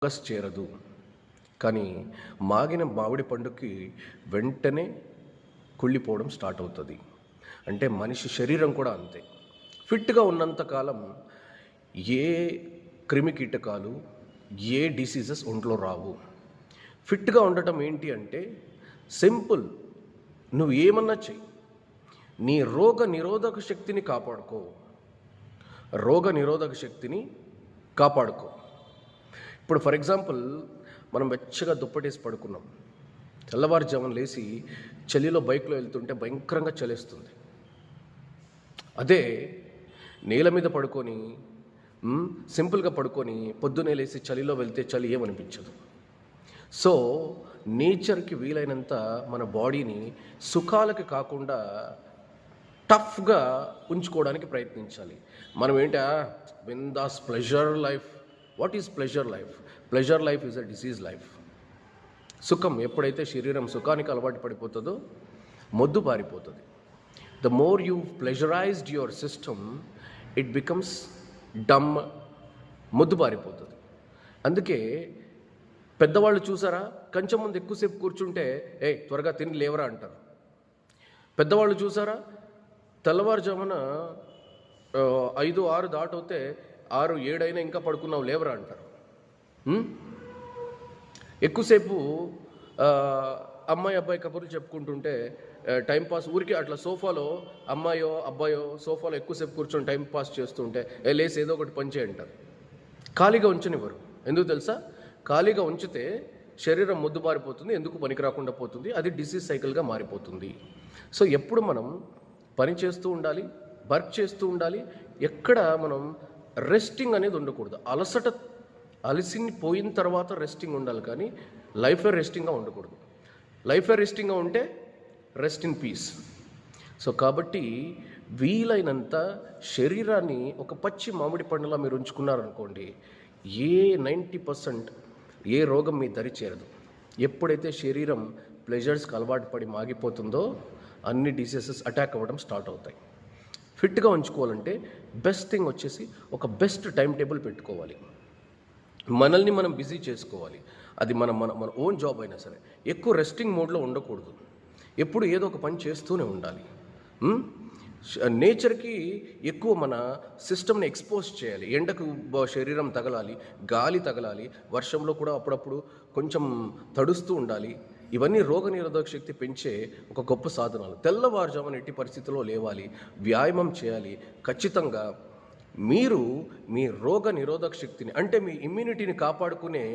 Focus చేరదు. కానీ మాగిన మామిడి పండుకి వెంటనే కుళ్ళిపోవడం స్టార్ట్ అవుతుంది. అంటే మనిషి శరీరం కూడా అంతే. ఫిట్గా ఉన్నంతకాలం ఏ క్రిమి కీటకాలు, ఏ డిసీజెస్ ఒంట్లో రావు. ఫిట్గా ఉండటం ఏంటి అంటే సింపుల్. నువ్వు ఏమన్నా చెయ్యి, నీ రోగ నిరోధక శక్తిని కాపాడుకో. రోగ నిరోధక శక్తిని కాపాడుకో. ఇప్పుడు ఫర్ ఎగ్జాంపుల్, మనం వెచ్చగా దుప్పటేసి పడుకున్నాం. తెల్లవారుజామున లేచి చలిలో బైక్లో వెళ్తుంటే భయంకరంగా చలేస్తుంది. అదే నేల మీద పడుకొని సింపుల్గా పడుకొని పొద్దునే లేచి చలిలో వెళ్తే చలి ఏమనిపించదు. సో నేచర్కి వీలైనంత మన బాడీని సుఖాలకి కాకుండా టఫ్గా ఉంచుకోవడానికి ప్రయత్నించాలి. మనం ఏంటా బిందాస్ pleasure life. What is pleasure life? Pleasure life is a disease life. సుఖం ఎప్పుడైతే శరీరం సుఖానికి అలవాటు పడిపోతుందో మొద్దు పారిపోతుంది. The more you pleasurised your system, it becomes dumb, మొద్దు పారిపోతుంది. అందుకే పెద్దవాళ్ళు చూసారా, కంచెం ముందు ఎక్కువసేపు కూర్చుంటే త్వరగా తిని లేవరా అంటారు. పెద్దవాళ్ళు చూసారా, తెల్లవారుజామున 5, 6 దాటవుతే 6, 7 అయినా ఇంకా పడుకున్నావు లేవరా అంటారు. ఎక్కువసేపు అమ్మాయి అబ్బాయి కబుర్లు చెప్పుకుంటుంటే టైంపాస్ ఊరికి అట్లా సోఫాలో అమ్మాయో అబ్బాయో సోఫాలో ఎక్కువసేపు కూర్చొని టైంపాస్ చేస్తుంటే లేసి ఏదో ఒకటి పని చేయంటారు. ఖాళీగా ఉంచనివ్వరు. ఎందుకు తెలుసా? ఖాళీగా ఉంచితే శరీరం మొద్దు మారిపోతుంది, ఎందుకు పనికి రాకుండా పోతుంది, అది డిసీజ్ సైకిల్గా మారిపోతుంది. సో ఎప్పుడు మనం పని చేస్తూ ఉండాలి, వర్క్ చేస్తూ ఉండాలి. ఎక్కడ మనం రెస్టింగ్ అనేది ఉండకూడదు. అలసిని పోయిన తర్వాత రెస్టింగ్ ఉండాలి, కానీ లైఫే రెస్టింగ్గా ఉండకూడదు. లైఫే రెస్టింగ్గా ఉంటే రెస్ట్ ఇన్ పీస్. సో కాబట్టి వీలైనంత శరీరాన్ని ఒక పచ్చి మామిడి పండులా మీరు ఉంచుకున్నారనుకోండి, 90% ఏ రోగం మీ దరి చేరదు. ఎప్పుడైతే శరీరం ప్లెజర్స్కి అలవాటు పడి మాగిపోతుందో అన్ని డిసీజెస్ అటాక్ అవ్వడం స్టార్ట్ అవుతాయి. ఫిట్గా ఉంచుకోవాలంటే బెస్ట్ థింగ్ వచ్చేసి ఒక బెస్ట్ టైం టేబుల్ పెట్టుకోవాలి. మనల్ని మనం బిజీ చేసుకోవాలి. అది మన మన మన ఓన్ జాబ్ అయినా సరే ఎక్కువ రెస్టింగ్ మోడ్లో ఉండకూడదు. ఎప్పుడు ఏదో ఒక పని చేస్తూనే ఉండాలి. నేచర్కి ఎక్కువ మన సిస్టమ్ని ఎక్స్పోజ్ చేయాలి. ఎండకు శరీరం తగలాలి, గాలి తగలాలి, వర్షంలో కూడా అప్పుడప్పుడు కొంచెం తడుస్తూ ఉండాలి. ఇవన్నీ రోగనిరోధక శక్తి పెంచే ఒక గొప్ప సాధనాలు. తెల్లవారుజామున ఎట్టి పరిస్థితుల్లో లేవాలి, వ్యాయామం చేయాలి. ఖచ్చితంగా మీరు మీ రోగ నిరోధక శక్తిని, అంటే మీ ఇమ్యూనిటీని కాపాడుకునే